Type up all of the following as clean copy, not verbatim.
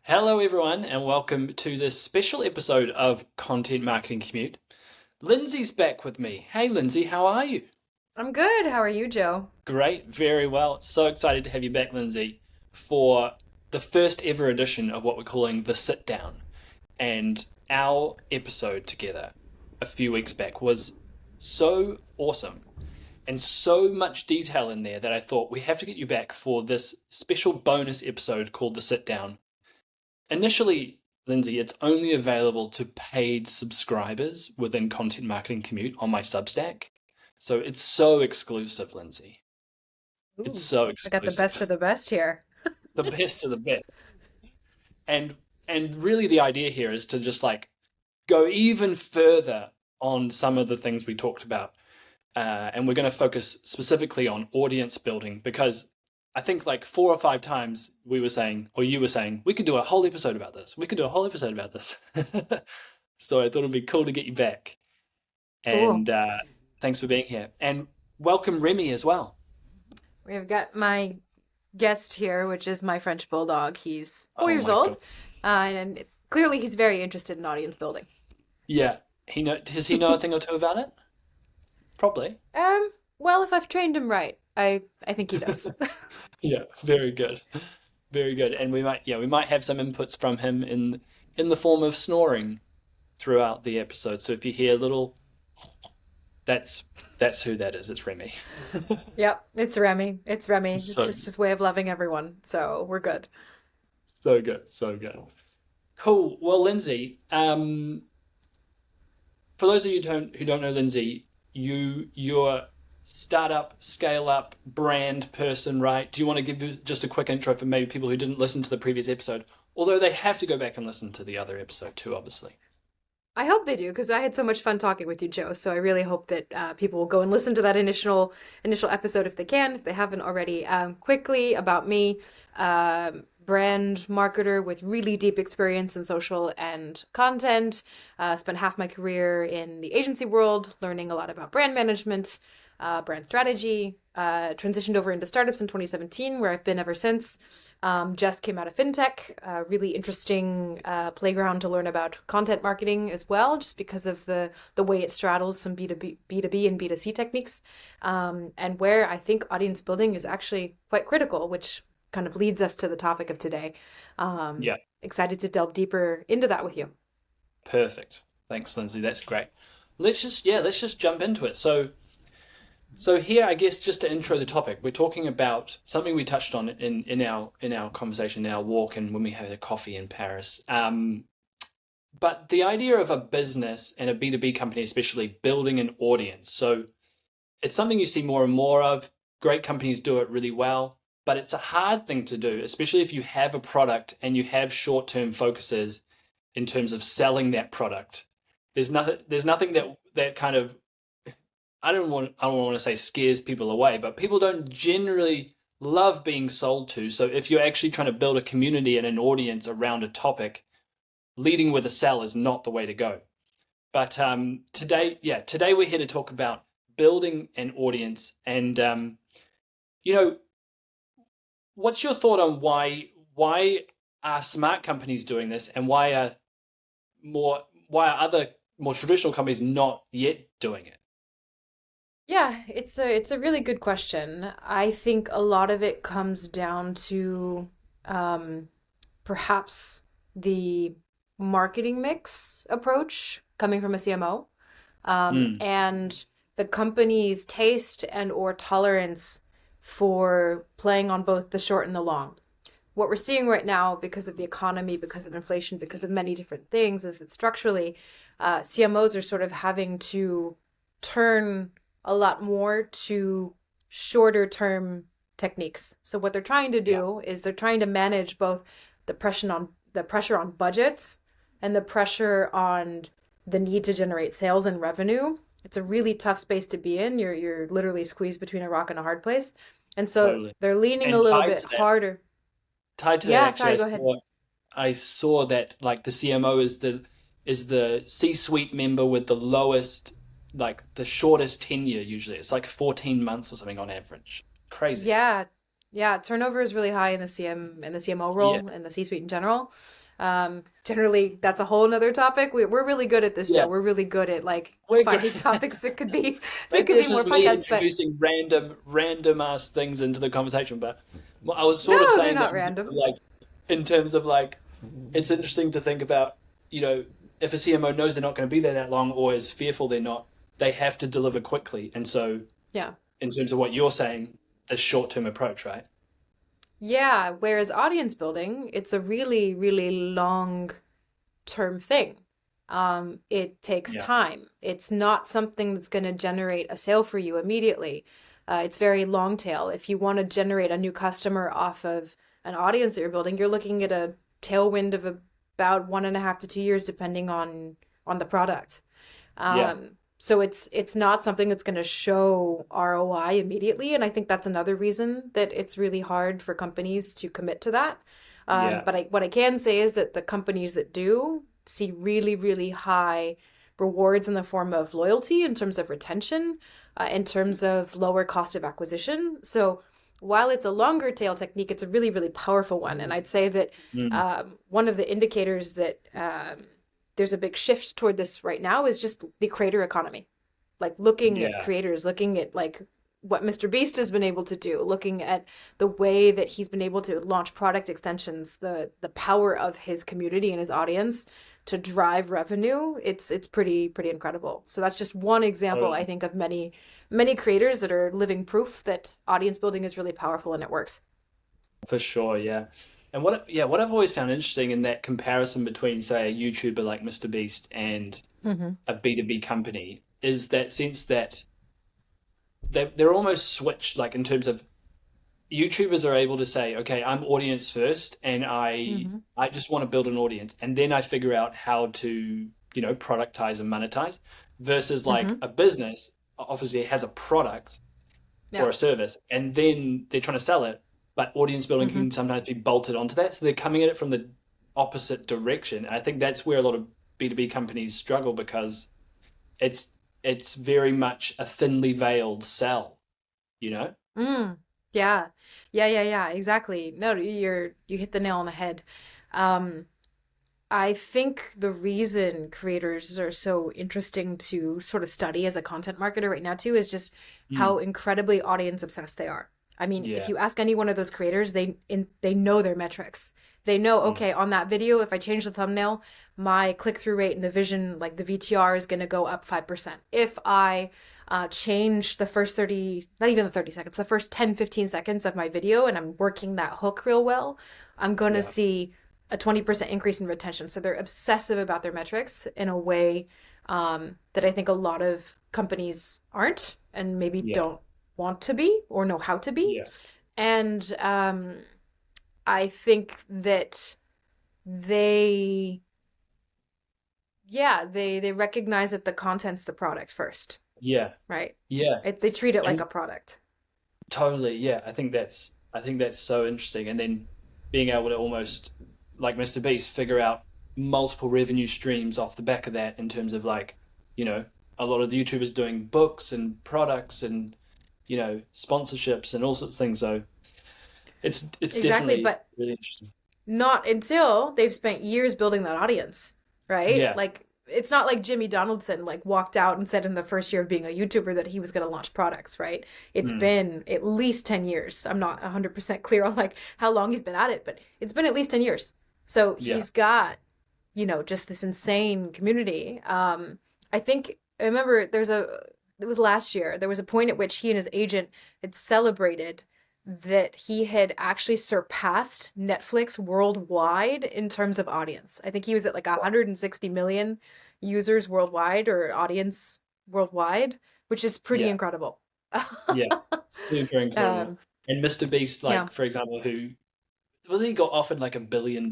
Hello, everyone, and welcome to this special episode of Content Marketing Commute. Lindsay's back with me. Hey, Lindsay, how are you? I'm good. How are you, Joe? Great, very well. So excited to have you back, Lindsay, for the first ever edition of what we're calling the Sit Down. And our episode together a few weeks back was so awesome and so much detail in there that I thought we have to get you back for this special bonus episode called the Sit Down. Initially, Lindsay, it's only available to paid subscribers within Content Marketing Commute on my Substack. So it's so exclusive, Lindsay. It's Ooh, so I got the best exclusive. of the best here. The best of the best. And really the idea here is to just like go even further on some of the things we talked about. And we're going to focus specifically on audience building because I think like 4 or 5 times we were saying, or you were saying, we could do a whole episode about this. We could do a whole episode about this. So I thought it'd be cool to get you back. Cool. And thanks for being here. And welcome Remy as well. We've got my guest here, which is my French bulldog. He's four Oh years my old, God. and clearly he's very interested in audience building. Yeah. Does he know a thing or two about it? Probably. Well, if I've trained him right, I think he does. Yeah, very good. Very good. And we might have some inputs from him in the form of snoring throughout the episode. So if you hear little that's who that is. It's Remy. Yep, it's Remy. It's Remy. It's So just his way of loving everyone, so we're good. so good, so good. Cool. Well, Lindsay, for those of you who don't know Lindsay, you're startup, scale up, brand person, right? Do you want to give just a quick intro for maybe people who didn't listen to the previous episode? Although they have to go back and listen to the other episode too, obviously. I hope they do because I had so much fun talking with you, Joe. So I really hope that people will go and listen to that initial episode if they can, if they haven't already. Quickly about me, brand marketer with really deep experience in social and content. Spent half my career in the agency world, learning a lot about brand management, brand strategy. Transitioned over into startups in 2017, where I've been ever since. Just came out of fintech, really interesting playground to learn about content marketing as well, just because of the way it straddles some B2B and B2C techniques, and where I think audience building is actually quite critical, which kind of leads us to the topic of today. Yeah, Excited to delve deeper into that with you. perfect. Thanks, Lindsay. That's great. Let's just jump into it. So here, I guess, just to intro the topic, we're talking about something we touched on in our conversation, in our walk, and when we had a coffee in Paris. But the idea of a business and a B2B company, especially building an audience. So it's something you see more and more of. Great companies do it really well, but it's a hard thing to do, especially if you have a product and you have short-term focuses in terms of selling that product. There's nothing that kind of I don't want to say scares people away, but people don't generally love being sold to. So if you're actually trying to build a community and an audience around a topic, leading with a sell is not the way to go. But today we're here to talk about building an audience, and you know, what's your thought on why are smart companies doing this, and why are other more traditional companies not yet doing it? Yeah, it's a really good question. I think a lot of it comes down to um, perhaps the marketing mix approach coming from a CMO, Mm, and the company's taste and or tolerance for playing on both the short and the long. What we're seeing right now, because of the economy, because of inflation, because of many different things, is that structurally, CMOs are sort of having to turn a lot more to shorter term techniques. So what they're trying to yeah, do is they're trying to manage both the pressure on budgets and the pressure on the need to generate sales and revenue. It's a really tough space to be in. You're literally squeezed between a rock and a hard place. And so totally. they're leaning a And little bit harder. tied to that Yeah, actually, sorry, go ahead. I saw that like the CMO is the C-suite member with the lowest, like the shortest tenure usually. It's like 14 months or something on average. Crazy. Yeah, Yeah, turnover is really high in the CMO Yeah, role and the C-suite in general. Generally, that's a whole nother topic. We're really good at this, Joe. yeah, We're really good at like we're good. finding topics that could be that Maybe could be it's more just me podcasts, but introducing random ass things into the conversation. But I was sort of no, they're saying that not random. in terms of like, it's interesting to think about, if a CMO knows they're not going to be there that long or is fearful they're not, they have to deliver quickly. And so, Yeah. in terms of what you're saying, the short term approach, right? Yeah, whereas audience building, it's a really, really long term thing. It takes Yeah, time. It's not something that's going to generate a sale for you immediately. It's very long tail. If you want to generate a new customer off of an audience that you're building, you're looking at a tailwind of about 1.5 to 2 years, depending on the product. yeah, So it's not something that's going to show ROI immediately, and I think that's another reason that it's really hard for companies to commit to that. yeah, But what I can say is that the companies that do see really, really high rewards in the form of loyalty, in terms of retention, in terms of lower cost of acquisition. So while it's a longer tail technique, it's a really, really powerful one. And I'd say that mm, one of the indicators that there's a big shift toward this right now is just the creator economy. Like looking at yeah, creators, looking at like what Mr. Beast has been able to do, looking at the way that he's been able to launch product extensions, the power of his community and his audience to drive revenue. It's pretty incredible. So that's just one example, I totally. think, of many creators that are living proof that audience building is really powerful and it works. For sure, yeah. And what I've always found interesting in that comparison between, say, a YouTuber like Mr. Beast and Mm-hmm. a B2B company is that sense that they're almost switched, like in terms of YouTubers are able to say, okay, I'm audience first, and Mm-hmm. I just want to build an audience, and then I figure out how to, productize and monetize, versus like Mm-hmm. a business obviously has a product Yeah. or a service, and then they're trying to sell it, but audience building Mm-hmm. can sometimes be bolted onto that. So they're coming at it from the opposite direction. And I think that's where a lot of B2B companies struggle because it's very much a thinly veiled sell, you know? Mm, yeah. Yeah, exactly. No, you hit the nail on the head. Um, I think the reason creators are so interesting to sort of study as a content marketer right now too is just how Mm, incredibly audience obsessed they are. I mean, if yeah. you ask any one of those creators, they know their metrics. They know, Mm, okay, on that video, if I change the thumbnail, my click-through rate and the vision, like the VTR, is going to go up 5%. If I change the first 30, not even the 30 seconds, the first 10, 15 seconds of my video, and I'm working that hook real well, I'm going to yeah. see a 20% increase in retention. So they're obsessive about their metrics in a way that I think a lot of companies aren't and maybe Yeah. don't want to be or know how to be. Yeah. And I think that they, yeah, they recognize that the content's the product first, Yeah. right? Yeah. They treat it like And a product. totally, yeah. I think that's so interesting. And then being able to almost, like Mr. Beast, figure out multiple revenue streams off the back of that in terms of like, you know, a lot of the YouTubers doing books and products and, sponsorships and all sorts of things. So it's Exactly, definitely but really interesting. not until they've spent years building that audience, right? Yeah. Like it's not like Jimmy Donaldson like walked out and said in the first year of being a YouTuber that he was going to launch products, right? It's Mm, been at least 10 years. I'm not 100% clear on like how long he's been at it, but it's been at least 10 years. So yeah. he's got, just this insane community. I think I remember it was last year. There was a point at which he and his agent had celebrated that he had actually surpassed Netflix worldwide in terms of audience. I think he was at like 160 million users worldwide or audience worldwide, which is pretty Yeah. incredible. Yeah. Super incredible. um, And Mr. Beast, yeah. like, for example, who wasn't he got offered like $1 billion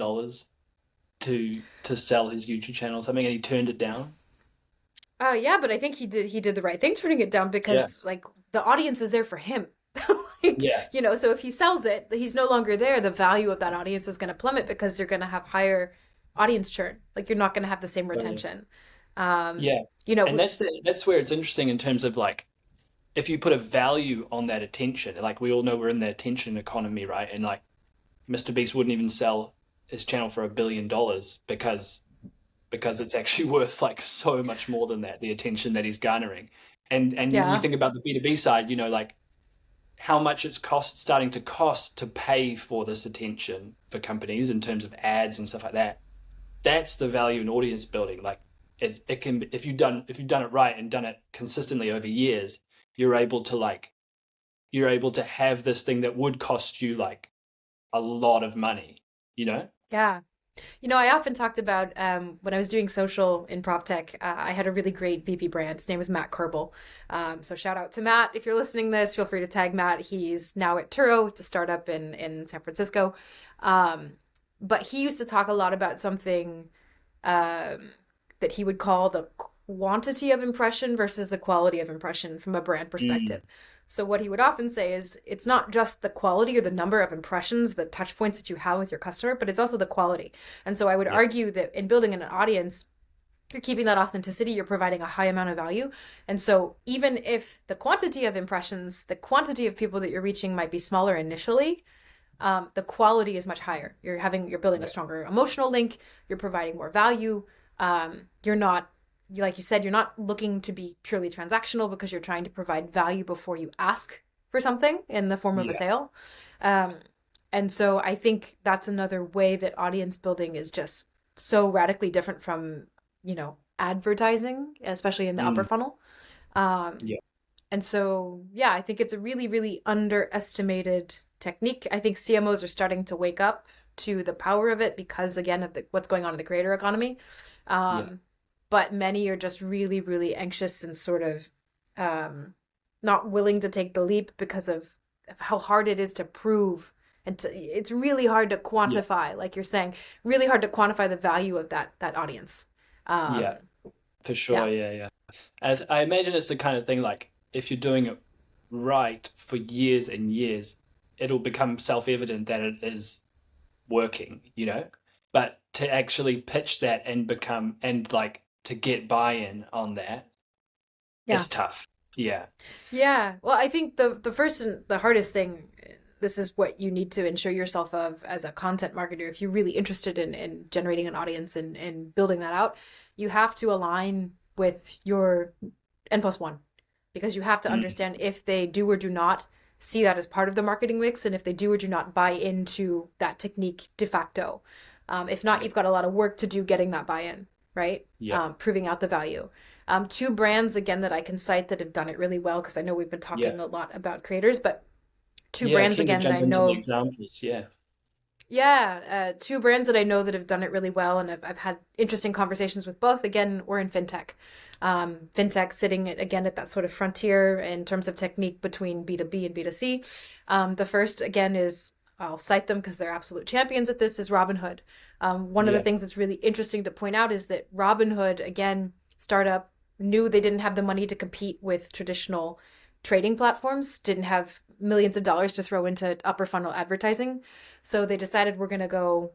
to sell his YouTube channel or something, and he turned it down. Yeah, but I think he did the right thing turning it down Yeah, because like the audience is there for him. Like, yeah, so if he sells it, he's no longer there, the value of that audience is going to plummet because you're going to have higher audience churn. Like you're not going to have the same totally. retention. Um, Yeah, you know, and that's where it's interesting in terms of like if you put a value on that attention, like we all know we're in the attention economy, right? And like Mr. Beast wouldn't even sell his channel for $1 billion because it's actually worth like so much more than that, the attention that he's garnering. And you Yeah. think about the B2B side, like how much it's starting to cost to pay for this attention for companies in terms of ads and stuff like that. That's the value in audience building. Like it can, if you've done it right and done it consistently over years, you're able to like you're able to have this thing that would cost you like a lot of money, you know? Yeah. I often talked about when I was doing social in prop tech, I had a really great VP brand. His name was Matt Kerbel. So shout out to Matt. If you're listening to this, feel free to tag Matt. He's now at Turo. It's a startup in San Francisco. Um, but he used to talk a lot about something um, that he would call the quantity of impression versus the quality of impression from a brand Mm, perspective. So what he would often say is it's not just the quality or the number of impressions, the touch points that you have with your customer, but it's also the quality. And so I would yeah, argue that in building an audience, you're keeping that authenticity, you're providing a high amount of value. And so even if the quantity of impressions, the quantity of people that you're reaching might be smaller initially, the quality is much higher. You're building a yeah, stronger emotional link. You're providing more value. You're not, like you said, you're not looking to be purely transactional because you're trying to provide value before you ask for something in the form of a yeah, sale. Um, and so I think that's another way that audience building is just so radically different from, advertising, especially in the upper mm, funnel. Um, yeah, and so, yeah, I think it's a really, really underestimated technique. I think CMOs are starting to wake up to the power of it because, again, of what's going on in the creator economy. yeah, Um, but many are just really, really anxious and sort of um, not willing to take the leap because of how hard it is to prove. And it's really hard to yeah, quantify, like you're saying, really hard to quantify the value of that audience. yeah, Um, for yeah, sure. Yeah, yeah. And I imagine it's the kind of thing like if you're doing it right for years and years, it'll become self-evident that it is working, But to actually pitch that and like to get buy-in on that yeah. is tough. Yeah. Yeah. Well, I think the first and the hardest thing, this is what you need to ensure yourself of as a content marketer. If you're really interested in generating an audience and building that out, you have to align with your N plus one because you have to Mm, understand if they do or do not see that as part of the marketing mix and if they do or do not buy into that technique de facto. If not, yeah. you've got a lot of work to do getting that buy-in, right? Yeah. Proving out the value. Two brands again that I can cite that have done it really well because I know we've been Yeah. talking a lot about creators, but two Yeah. brands Keen to again that jump I into the know, examples. Yeah. yeah, two brands that I know that have done it really well, and I've had interesting conversations with both. Again, we're in fintech. Fintech sitting again at that sort of frontier in terms of technique between B2B and B2C. The first again is I'll cite them because they're absolute champions at this is Robinhood. One of the Yeah. things that's really interesting to point out is that Robinhood, again, startup, knew they didn't have the money to compete with traditional trading platforms, didn't have millions of dollars to throw into upper funnel advertising. So they decided we're going to go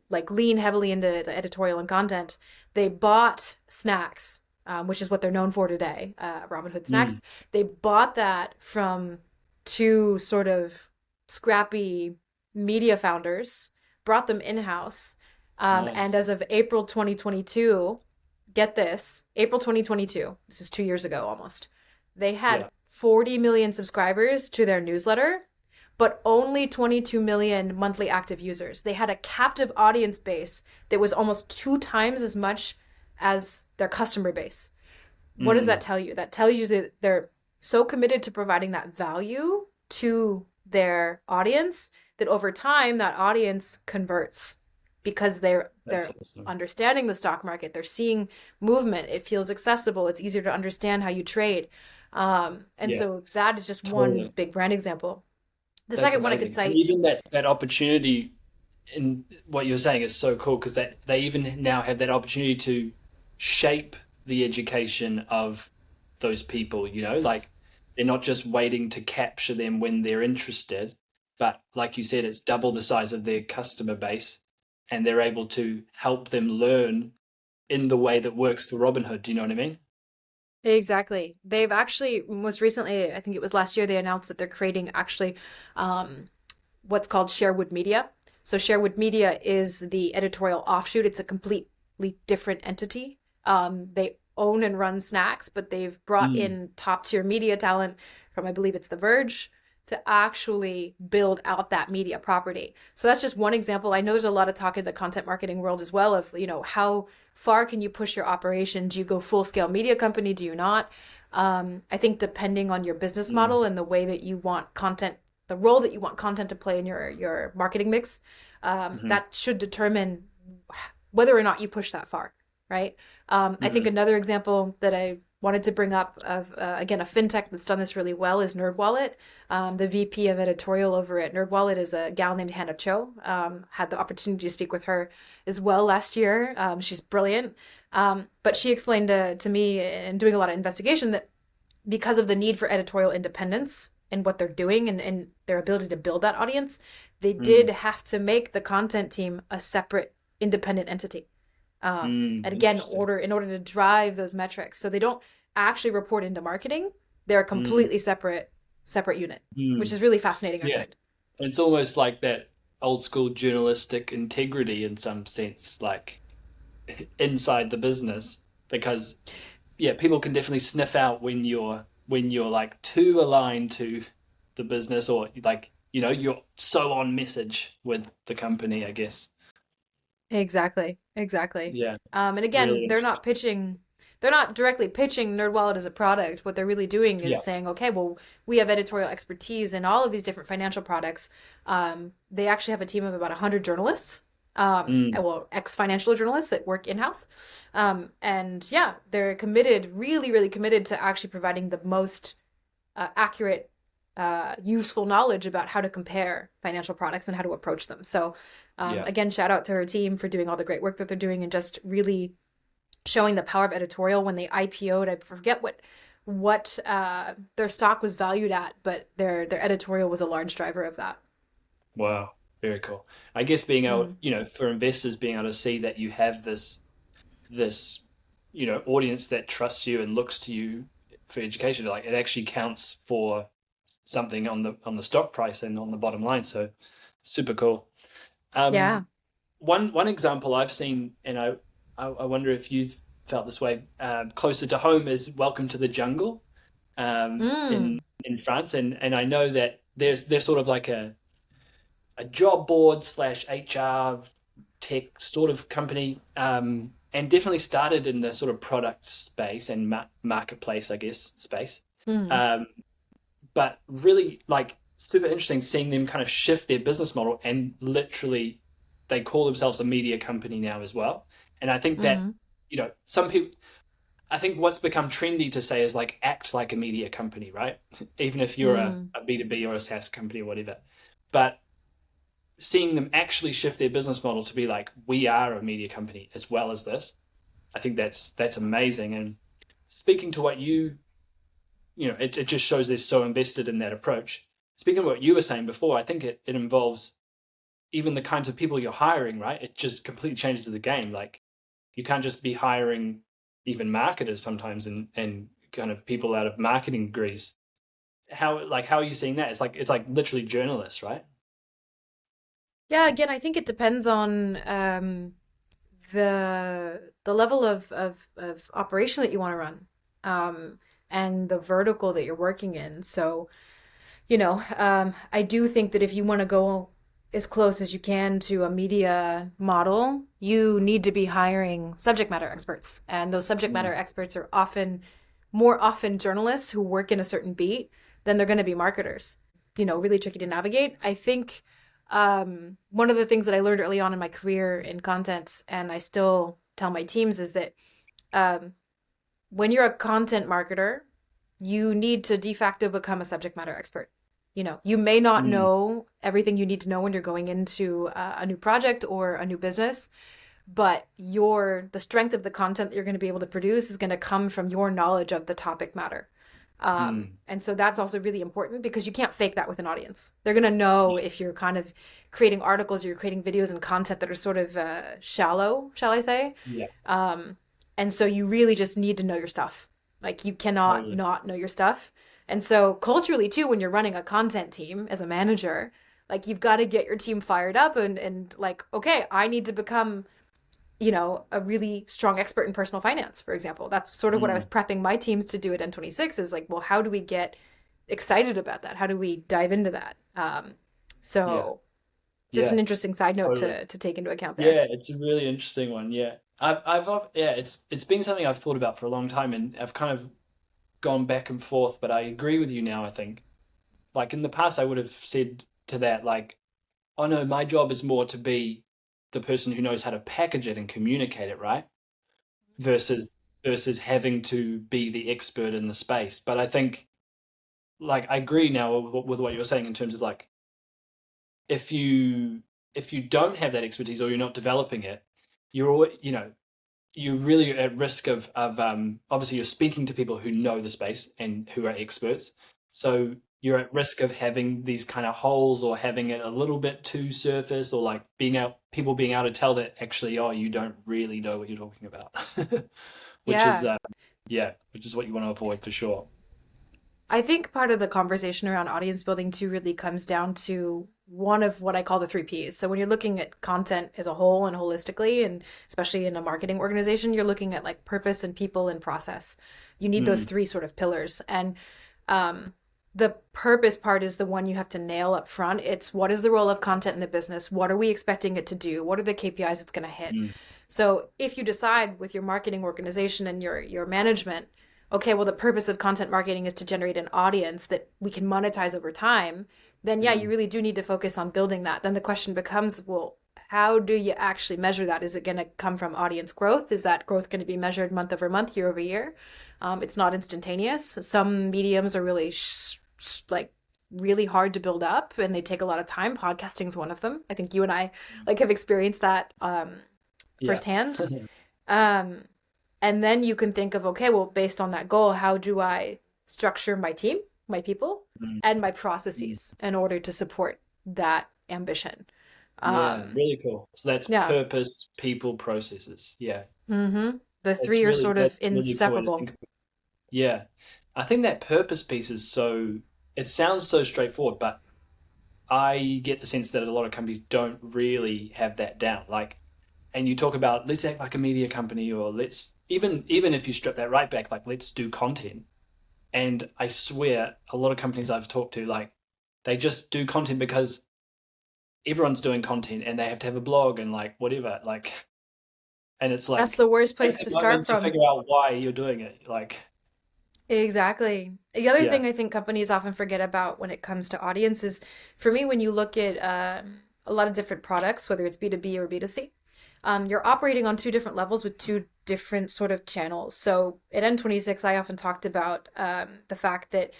like lean heavily into editorial and content. They bought snacks, which is what they're known for today, Robinhood Mm, snacks. They bought that from two sort of scrappy media founders, brought them in house. And nice. as of April 2022, get this, April 2022, this is 2 years ago almost, they had Yeah. 40 million subscribers to their newsletter, but only 22 million monthly active users. They had a captive audience base that was almost two times as much as their customer base. What does that Mm, tell you? That tells you that they're so committed to providing that value to their audience that over time that audience converts because that's they're awesome. understanding the stock market. They're seeing movement. It feels accessible. It's easier to understand how you trade. And Yeah. so that is just one Totally. big brand example. The That's second one I could amazing. And cite, even that opportunity in what you're saying is so cool because that they even now have that opportunity to shape the education of those people, like they're not just waiting to capture them when they're interested, but like you said, it's double the size of their customer base and they're able to help them learn in the way that works for Robinhood. Do you know what I mean? Exactly. They've actually, most recently, I think it was last year, they announced that they're creating actually um, what's called Sherwood Media. So Sherwood Media is the editorial offshoot. It's a completely different entity. They own and run Snacks, but they've brought Mm, in top tier media talent from, I believe it's The Verge, to actually build out that media property. So that's just one example. I know there's a lot of talk in the content marketing world as well of, how far can you push your operation? Do you go full scale media company? Do you not? I think depending on your business mm, model and the way that you want content, the role that you want content to play in your marketing mix, mm-hmm, that should determine whether or not you push that far, right? I think mm-hmm, another example that I wanted to bring up of again a fintech that's done this really well is NerdWallet. The VP of editorial over at NerdWallet is a gal named Hannah Cho. Had the opportunity to speak with her as well last year. She's brilliant, but she explained to me in doing a lot of investigation that because of the need for editorial independence and what they're doing and their ability to build that audience, they mm, did have to make the content team a separate independent entity. And again, interesting. in order to drive those metrics, so they don't actually report into marketing; they're a Mm, completely separate unit, which mm. is really fascinating. I Yeah. find. It's almost like that old school journalistic integrity in some sense, like inside the business, because yeah, people can definitely sniff out when you're like too aligned to the business or like, you're so on message with the company, I guess. Exactly, exactly. Yeah, And again, really interesting. they're not directly pitching NerdWallet as a product. What they're really doing is Yeah. saying, okay, well, we have editorial expertise in all of these different financial products. They actually have a team of about 100 journalists, Mm, well, ex-financial journalists that work in-house. And yeah, they're committed, really, really committed to actually providing the most accurate, useful knowledge about how to compare financial products and how to approach them. So, yeah. again, shout out to her team for doing all the great work that they're doing and just really showing the power of editorial. When they IPO'd, I forget what their stock was valued at, but their editorial was a large driver of that. Wow. Very cool. I guess being able, Mm. for investors being able to see that you have this audience that trusts you and looks to you for education, like it actually counts for something on the stock price and on the bottom line. So super cool. Yeah. um one example I've seen, and I wonder if you've felt this way, closer to home, is Welcome to the Jungle, Mm. in France. And I know that there's sort of like a job board slash HR tech sort of company, and definitely started in the sort of product space and marketplace, I guess, space. Mm. Um, but really, like, super interesting seeing them kind of shift their business model and literally they call themselves a media company now as well. And I think that, Mm. some people, I think what's become trendy to say is like act like a media company, right? Even if you're Mm. a B2B or a SaaS company or whatever. But seeing them actually shift their business model to be like, we are a media company as well as this, I think that's amazing. And speaking to what it just shows they're so invested in that approach. Speaking of what you were saying before, I think it involves even the kinds of people you're hiring, right? It just completely changes the game. Like you can't just be hiring even marketers sometimes and kind of people out of marketing degrees. How are you seeing that? It's like literally journalists, right? Yeah, again, I think it depends on the level of operation that you want to run, and the vertical that you're working in. So, I do think that if you want to go as close as you can to a media model, you need to be hiring subject matter experts. And those subject Mm, matter experts are more often journalists who work in a certain beat than they're going to be marketers. Really tricky to navigate. I think one of the things that I learned early on in my career in content, and I still tell my teams, is that um, when you're a content marketer, you need to de facto become a subject matter expert. You may not mm, know everything you need to know when you're going into a new project or a new business, but the strength of the content that you're going to be able to produce is going to come from your knowledge of the topic matter. mm. And so that's also really important because you can't fake that with an audience. They're going to know if you're kind of creating articles or you're creating videos and content that are sort of shallow, shall I say? Yeah. Um, and so you really just need to know your stuff. Like you cannot Totally. not know your stuff. And so culturally too, when you're running a content team as a manager, like you've got to get your team fired up and like, okay, I need to become, a really strong expert in personal finance, for example. That's sort of what I was Mm, prepping my teams to do at N26 is like, well, how do we get excited about that? How do we dive into that? yeah. So just an Yeah. interesting side note Totally. to take into account there. Yeah, it's a really interesting one. Yeah, yeah, it's been something I've thought about for a long time, and I've kind of gone back and forth. But I agree with you now. I think, like in the past, I would have said to that, like, oh no, my job is more to be the person who knows how to package it and communicate it, right? Versus having to be the expert in the space. But I think, like, I agree now with what you're saying in terms of like, if you don't have that expertise or you're not developing it, you're always, you're really at risk of obviously you're speaking to people who know the space and who are experts, so you're at risk of having these kind of holes or having it a little bit too surface, or like people being able to tell that actually, oh, you don't really know what you're talking about. which is Yeah. yeah, which is what you want to avoid for sure. I think part of the conversation around audience building too really comes down to one of what I call the three Ps. So when you're looking at content as a whole and holistically, and especially in a marketing organization, you're looking at like purpose and people and process. You need those Mm, three sort of pillars. And um, the purpose part is the one you have to nail up front. It's what is the role of content in the business? What are we expecting it to do? What are the KPIs it's going to hit? mm, So if you decide with your marketing organization and your management, okay, well, the purpose of content marketing is to generate an audience that we can monetize over time, then yeah, you mm, really do need to focus on building that. Then the question becomes, well, how do you actually measure that? Is it going to come from audience growth? Is that growth going to be measured month over month, year over year? It's not instantaneous. Some mediums are really like really hard to build up and they take a lot of time. Podcasting is one of them. I think you and I like have experienced that yeah. firsthand. Um, and then you can think of, okay, well, based on that goal, how do I structure my team, my people, Mm, and my mm. processes in order to support that ambition? Yeah, Um, really cool. So that's yeah. purpose, people, processes. Yeah. The three are sort of That's really cool way to inseparable. think. Yeah. I think that purpose piece is so, it sounds so straightforward, but I get the sense that a lot of companies don't really have that down. Like, and you talk about let's act like a media company, or let's even if you strip that right back, like let's do content. And I swear a lot of companies I've talked to, like, they just do content because everyone's doing content and they have to have a blog and like whatever. Like, and it's That's like, the worst take place a to start moment to from. figure out why you're doing it. Like, Exactly. The other yeah. thing I think companies often forget about when it comes to audience is, for me, when you look at a lot of different products, whether it's B2B or B2C, you're operating on two different levels with two different sort of channels. So at N26, I often talked about the fact that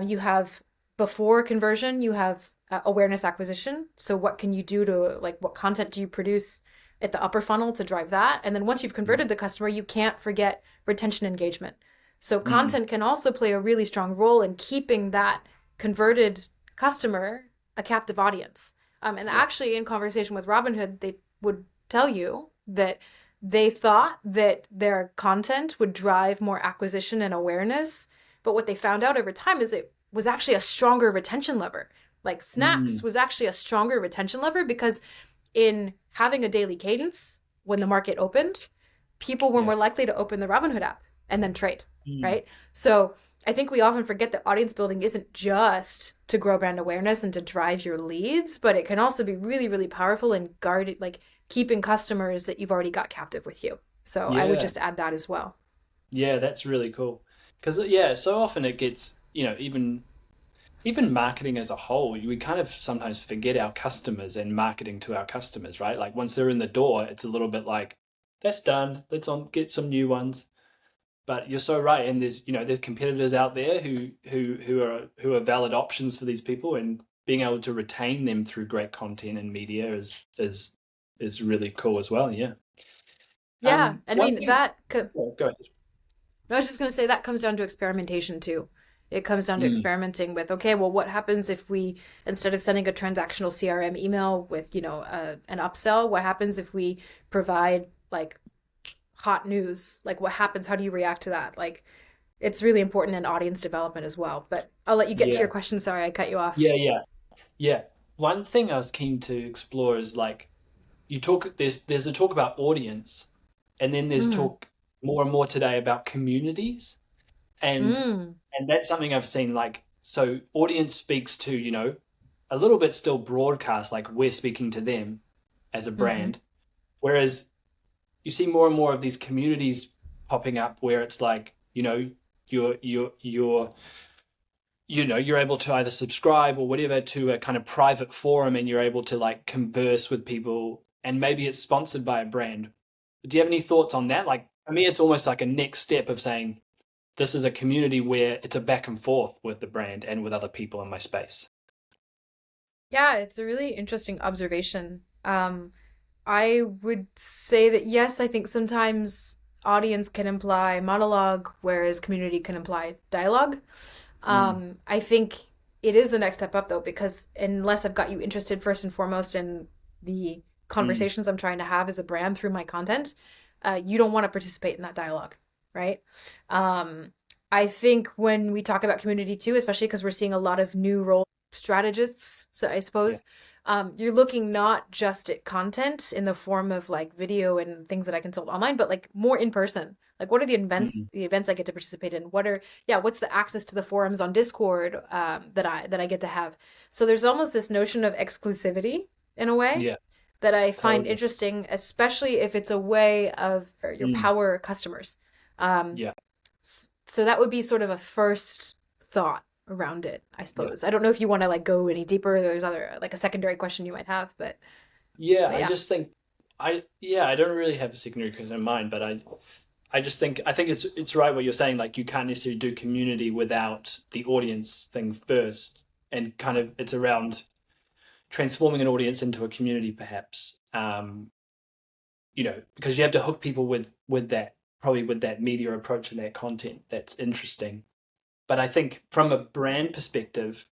you have before conversion, you have awareness acquisition. So what can you do to like what content do you produce at the upper funnel to drive that? And then once you've converted the customer, you can't forget retention engagement. So Mm, content can also play a really strong role in keeping that converted customer a captive audience. And yeah. actually, in conversation with Robinhood, they would tell you that they thought that their content would drive more acquisition and awareness. But what they found out over time is it was actually a stronger retention lever. Like snacks Mm, was actually a stronger retention lever because in having a daily cadence when the market opened, people were yeah. more likely to open the Robinhood app and then trade, Mm, right? So I think we often forget that audience building isn't just to grow brand awareness and to drive your leads, but it can also be really, really powerful in guarding, like keeping customers that you've already got captive with you. So I would yeah. just add that as well. Yeah, that's really cool. Because yeah, so often it gets, even marketing as a whole, we kind of sometimes forget our customers and marketing to our customers, right? Like once they're in the door, it's a little bit like, that's done. Let's on get some new ones. But you're so right, and there's competitors out there who are valid options for these people, and being able to retain them through great content and media is really cool as well. Yeah. Yeah, and I One mean thing. that Oh, go ahead. I was just going to say that comes down to experimentation too. It comes down to Mm, experimenting with, okay, well, what happens if we, instead of sending a transactional CRM email with, an upsell, what happens if we provide like hot news? Like, what happens? How do you react to that? Like, it's really important in audience development as well. But I'll let you get to your Yeah. question. Sorry, I cut you off. Yeah, yeah, yeah. One thing I was keen to explore is like you talk there's a talk about audience, and then there's Mm, talk more and more today about communities. And mm, that's something I've seen, like, so audience speaks to, a little bit still broadcast, like we're speaking to them as a mm-hmm. brand. Whereas you see more and more of these communities popping up where it's like, you're you're able to either subscribe or whatever to a kind of private forum, and you're able to like converse with people, and maybe it's sponsored by a brand. Do you have any thoughts on that? Like, for me, it's almost like a next step of saying this is a community where it's a back and forth with the brand and with other people in my space. Yeah, it's a really interesting observation. I would say that yes, I think sometimes audience can imply monologue, whereas community can imply dialogue. Mm, I think it is the next step up though, because unless I've got you interested first and foremost in the mm, conversations I'm trying to have as a brand through my content, you don't want to participate in that dialogue, right? Um, I think when we talk about community too, especially because we're seeing a lot of new role strategists, so I yeah. suppose you're looking not just at content in the form of like video and things that I can sell online, but like more in person. Like, what are Mm, the events I get to participate in? What are, yeah, what's the access to the forums on Discord that I get to have? So there's almost this notion of exclusivity in a way yeah, that I find totally. interesting, especially if it's a way of your Mm, power customers. Um, yeah, so that would be sort of a first thought around it, I yeah. suppose. I don't know if you want to like go any deeper. There's other like a secondary question you might have, Yeah, but I yeah. just think I don't really have a secondary question in mind, but I just think it's right what you're saying. Like, you can't necessarily do community without the audience thing first, and kind of it's around transforming an audience into a community, perhaps. Because you have to hook people with that, probably with that media approach and that content that's interesting. But I think from a brand perspective,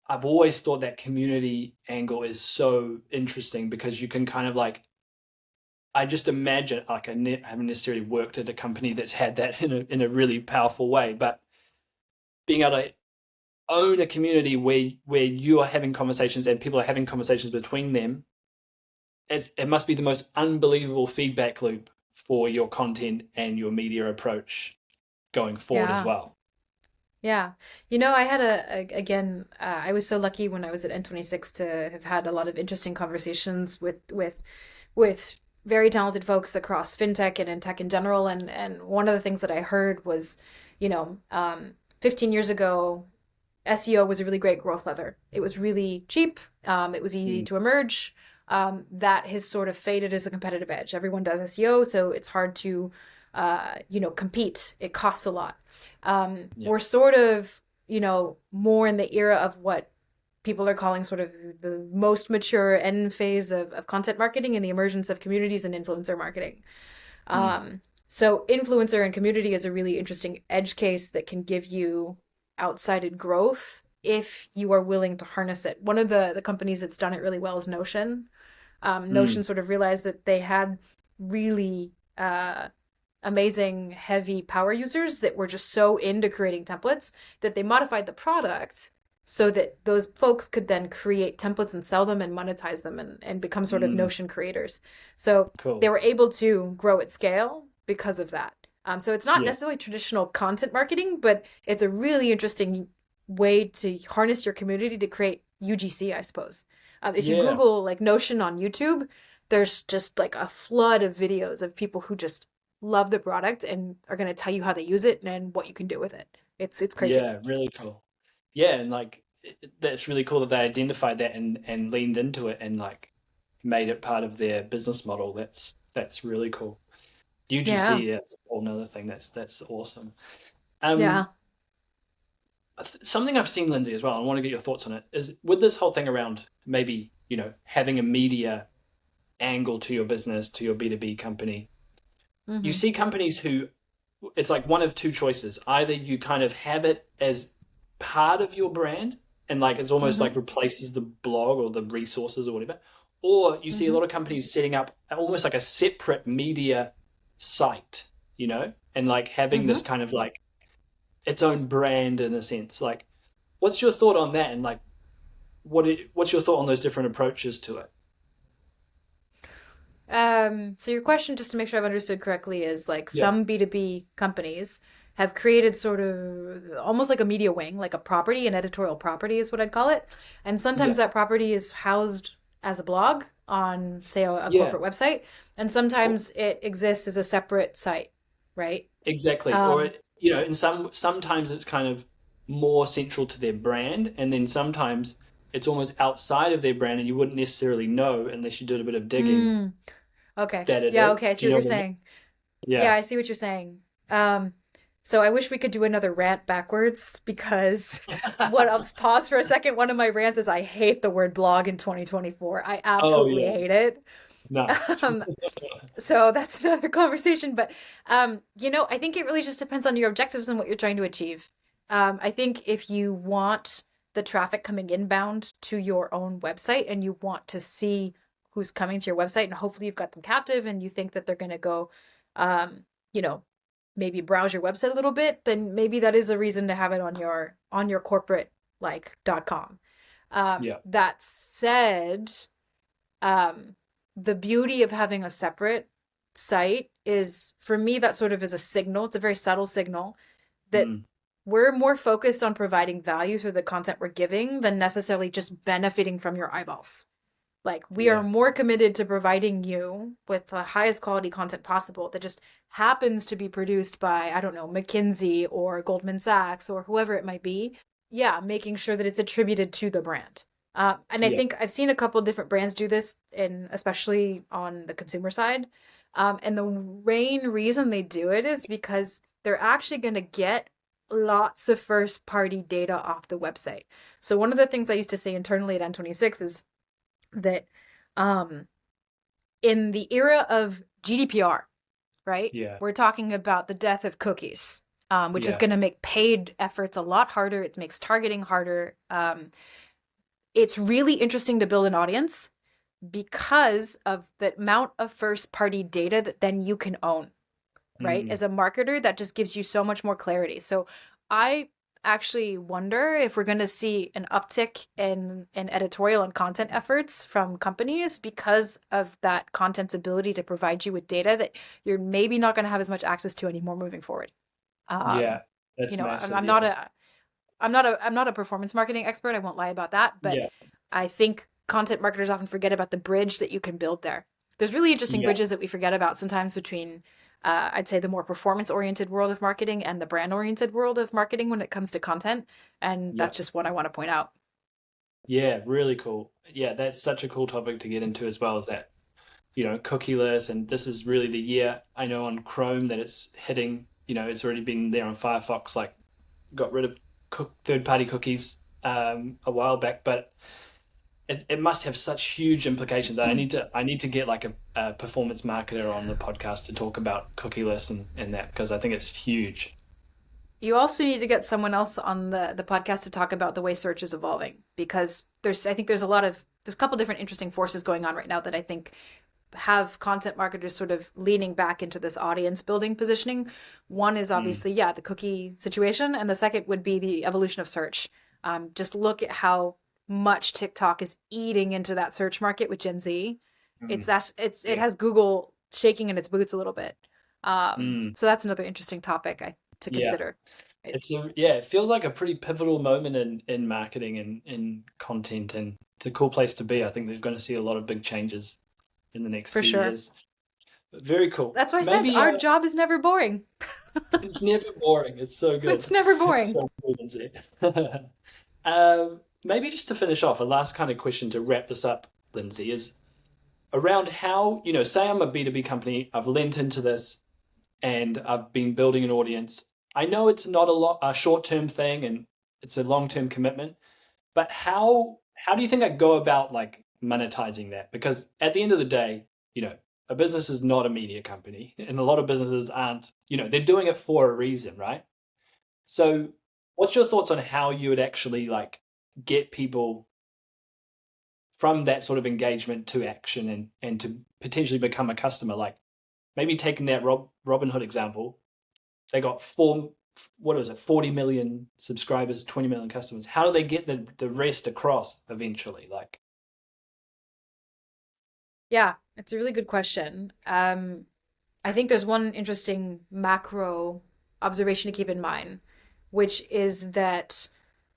I've always thought that community angle is so interesting, because you can kind of like, I just imagine, like, I haven't necessarily worked at a company that's had that in a really powerful way, but being able to own a community where you are having conversations and people are having conversations between them, it must be the most unbelievable feedback loop for your content and your media approach going forward as Yeah. well. Yeah. I had again, I was so lucky when I was at N26 to have had a lot of interesting conversations with very talented folks across fintech and in tech in general. And one of the things that I heard was, you know, 15 years ago, SEO was a really great growth lever. It was really cheap. It was easy Mm, to emerge. That has sort of faded as a competitive edge. Everyone does SEO, so it's hard to, compete. It costs a lot. yeah. We're sort of, more in the era of what people are calling sort of the most mature end phase of content marketing and the emergence of communities and influencer marketing. Mm, Um, so influencer and community is a really interesting edge case that can give you outsided growth if you are willing to harness it. One of the companies that's done it really well is Notion. Notion mm, sort of realized that they had really amazing heavy power users that were just so into creating templates that they modified the product so that those folks could then create templates and sell them and monetize them and become sort of mm, Notion creators. So they cool. were able to grow at scale because of that. So it's not Yeah, necessarily traditional content marketing, but it's a really interesting way to harness your community to create UGC, I suppose. If you yeah, Google like Notion on YouTube, there's just like a flood of videos of people who just love the product and are going to tell you how they use it and what you can do with it. It's crazy. yeah, really cool. Yeah, and like that's really cool that they identified that and leaned into it and like made it part of their business model. That's really cool. Yeah. UGC, that's a whole nother thing. That's awesome. Um, Yeah. Something I've seen, Lindsay, as well, I want to get your thoughts on it, is with this whole thing around maybe, having a media angle to your business, to your B2B company. You Hmm. see companies who it's like one of two choices. Either you kind of have it as part of your brand, and like it's almost like Hmm. replaces the blog or the resources or whatever, or you see a Hmm. lot of companies setting up almost like a separate media site and like having Mm-hmm. this kind of like its own brand in a sense. Like, what's your thought on that? And like, what's your thought on those different approaches to it? So your question, just to make sure I've understood correctly, is like Yeah. some B2B companies have created sort of almost like a media wing, like a property, an editorial property is what I'd call it. And sometimes Yeah. that property is housed as a blog on, say, a Yeah. corporate website, and Cool. sometimes it exists as a separate site, right? Exactly. Or Um, in sometimes it's kind of more central to their brand, and then sometimes it's almost outside of their brand, and you wouldn't necessarily know unless you did a bit of digging mm, okay. that it Yeah, is. okay, I Do see you what know you're what I mean? saying. Yeah, Yeah. I see what you're saying. So I wish we could do another rant backwards because what I'll just pause for a second. One of my rants is I hate the word blog in 2024. I Oh absolutely yeah. hate it. Nice. Um, so that's another conversation. But I think it really just depends on your objectives and what you're trying to achieve. I think if you want the traffic coming inbound to your own website and you want to see who's coming to your website and hopefully you've got them captive and you think that they're going to go, um, you know, maybe browse your website a little bit, then maybe that is a reason to have it on your corporate like .com. Yeah. That said, um, the beauty of having a separate site is for me that sort of is a signal. It's a very subtle signal that Mm. we're more focused on providing value through the content we're giving than necessarily just benefiting from your eyeballs. Like we are Yeah. more committed to providing you with the highest quality content possible that just happens to be produced by, I don't know, McKinsey or Goldman Sachs or whoever it might be. Yeah, making sure that it's attributed to the brand. And I Yeah. think I've seen a couple different brands do this, in especially on the consumer side. And the main reason they do it is because they're actually going to get lots of first party data off the website. So one of the things I used to say internally at N26 is that um, in the era of GDPR, right, Yeah. we're talking about the death of cookies, which is Yeah. going to make paid efforts a lot harder. It makes targeting harder. It's really interesting to build an audience because of the amount of first party data that then you can own, right? Mm. As a marketer, that just gives you so much more clarity. So I actually wonder if we're going to see an uptick in editorial and content efforts from companies because of that content's ability to provide you with data that you're maybe not going to have as much access to anymore moving forward. Um, Yeah. That's I'm, massive. I'm Yeah. not a I'm not a performance marketing expert. I won't lie about that, but Yeah. I think content marketers often forget about the bridge that you can build there. There's really interesting Yeah. bridges that we forget about sometimes between, I'd say, the more performance oriented world of marketing and the brand oriented world of marketing when it comes to content. And Yeah. that's just what I want to point out. Yeah. Really cool. Yeah. That's such a cool topic to get into as well as that, cookieless. And this is really the year I know on Chrome that it's hitting, it's already been there on Firefox, like got rid of third-party cookies a while back, but it must have such huge implications. I need to get like a performance marketer on the podcast to talk about cookieless and that because I think it's huge. You also need to get someone else on the podcast to talk about the way search is evolving because I think there's a couple different interesting forces going on right now that I think have content marketers sort of leaning back into this audience building positioning. One is Mm. obviously, yeah, the cookie situation, and the second would be the evolution of search. Just look at how much TikTok is eating into that search market with Gen Z. Mm. It Yeah. has Google shaking in its boots a little bit. Mm. So that's another interesting topic to Yeah. consider. It, It feels like a pretty pivotal moment in marketing and in content, and it's a cool place to be. I think they're going to see a lot of big changes in the next for few sure. years. But very cool. That's why I said Maybe our job is never boring. it's never boring. It's so It's good. never It's boring. so cool, Lindsay. Maybe just to finish off, a last kind of question to wrap this up, Lindsay, is around how, say I'm a B2B company, I've lent into this and I've been building an audience. I know it's not a short-term thing and it's a long-term commitment, but how do you think I go about like monetizing that? Because at the end of the day, a business is not a media company, and a lot of businesses aren't, they're doing it for a reason, right? So, what's your thoughts on how you would actually like get people from that sort of engagement to action and to potentially become a customer? Like, maybe taking that Robinhood example, they got what was it, 40 million subscribers, 20 million customers. How do they get the rest across eventually? Like, Yeah, it's a really good question. I think there's one interesting macro observation to keep in mind, which is that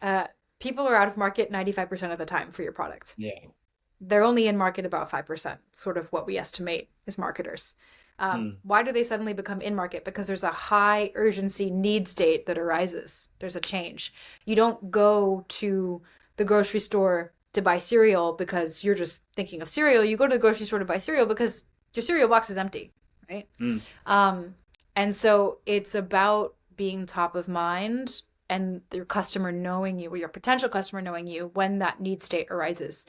uh, people are out of market 95% of the time for your product. yeah. They're only in market about 5%, sort of what we estimate as marketers. Mm, Why do they suddenly become in market? Because there's a high urgency need state that arises. There's a change. You don't go to the grocery store to buy cereal because you're just thinking of cereal. You go to the grocery store to buy cereal because your cereal box is empty, right? mm, Um, and so it's about being top of mind and your customer knowing you or your potential customer knowing you when that need state arises.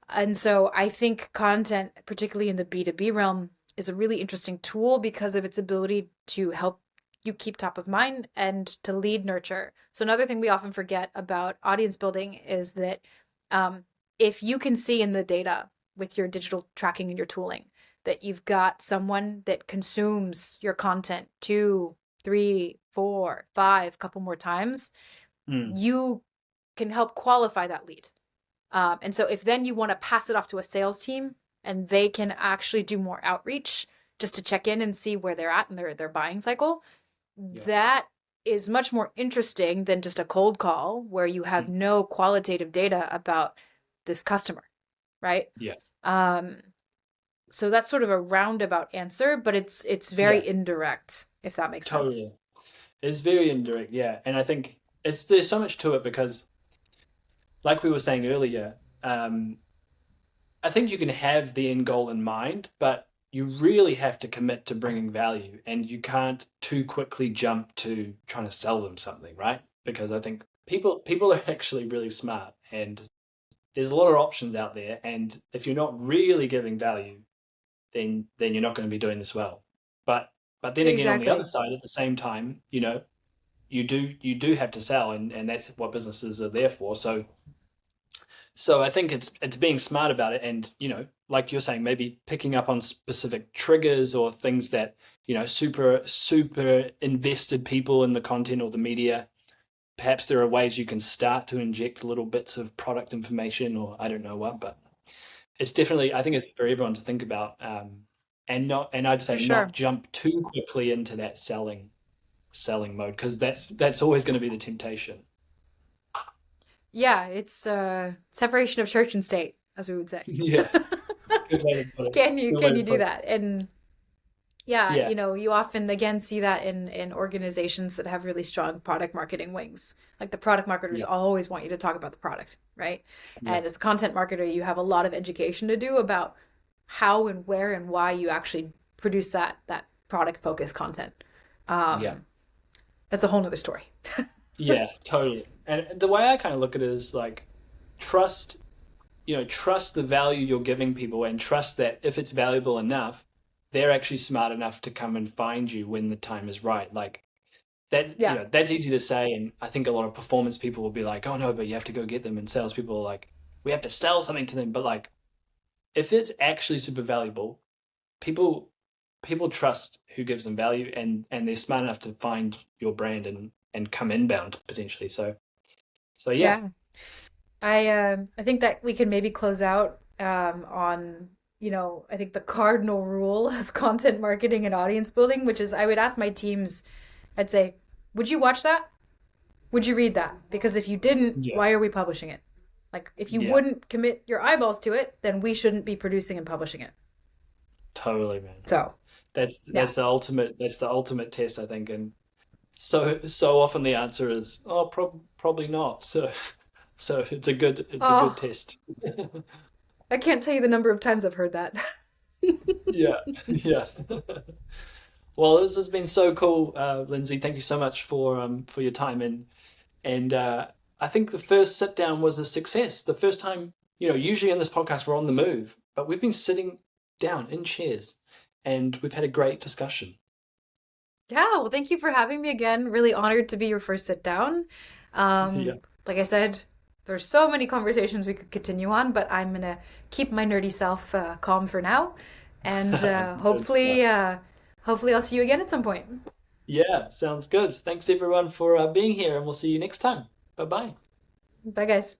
And so I think content, particularly in the B2B realm, is a really interesting tool because of its ability to help you keep top of mind and to lead nurture. So another thing we often forget about audience building is that um, if you can see in the data with your digital tracking and your tooling that you've got someone that consumes your content two, three, four, five, couple more times, mm, you can help qualify that lead. And so if then you want to pass it off to a sales team and they can actually do more outreach just to check in and see where they're at in their buying cycle, yeah. that is much more interesting than just a cold call where you have Mm, no qualitative data about this customer, right? yeah. Um, so that's sort of a roundabout answer, but it's very Yeah. indirect, if that makes sense. Totally. It's very indirect. Yeah. And I think there's so much to it because, like we were saying earlier, I think you can have the end goal in mind, but you really have to commit to bringing value, and you can't too quickly jump to trying to sell them something, right? Because I think people are actually really smart, and there's a lot of options out there, and if you're not really giving value, then you're not going to be doing this well. But but then again, on the other Exactly. side, at the same time, you do have to sell, and that's what businesses are there for. So I think it's being smart about it, and like you're saying, maybe picking up on specific triggers or things that super invested people in the content or the media. Perhaps there are ways you can start to inject little bits of product information, or I don't know what, but it's definitely, I think it's for everyone to think about, and I'd For say not sure. jump too quickly into that selling mode, because that's always going to be the temptation. Yeah, it's separation of church and state, as we would say. Yeah, good way to put it. Can you Good way can to you do put it. that? And yeah, Yeah, you often again see that in organizations that have really strong product marketing wings. Like the product marketers yeah, always want you to talk about the product, right? yeah, And as a content marketer, you have a lot of education to do about how and where and why you actually produce that product focused content. yeah. Um, that's a whole nother story. Yeah, totally. And the way I kind of look at it is like trust, trust the value you're giving people, and trust that if it's valuable enough, they're actually smart enough to come and find you when the time is right. Like that, Yeah, that's easy to say. And I think a lot of performance people will be like, oh no, but you have to go get them. And salespeople are like, we have to sell something to them. But like, if it's actually super valuable, people people trust who gives them value, and they're smart enough to find your brand and come inbound potentially. So yeah. yeah. I think that we can maybe close out on I think the cardinal rule of content marketing and audience building, which is I would ask my teams, I'd say, would you watch that? Would you read that? Because if you didn't, Yeah. why are we publishing it? Like if you Yeah. wouldn't commit your eyeballs to it, then we shouldn't be producing and publishing it. Totally, man. So That's yeah. that's the ultimate test, I think. And so often the answer is, oh, probably not. So it's a good Oh, test. I can't tell you the number of times I've heard that. Yeah. Yeah. Well, this has been so cool, Lindsay. Thank you so much for your time, and I think the first sit down was a success. The first time, usually in this podcast we're on the move, but we've been sitting down in chairs, and we've had a great discussion. Yeah, well, thank you for having me again. Really honored to be your first sit down. Yeah. Like I said, there's so many conversations we could continue on, but I'm gonna keep my nerdy self calm for now. And Good stuff. hopefully I'll see you again at some point. Yeah, sounds good. Thanks everyone for being here, and we'll see you next time. Bye bye. Bye, guys.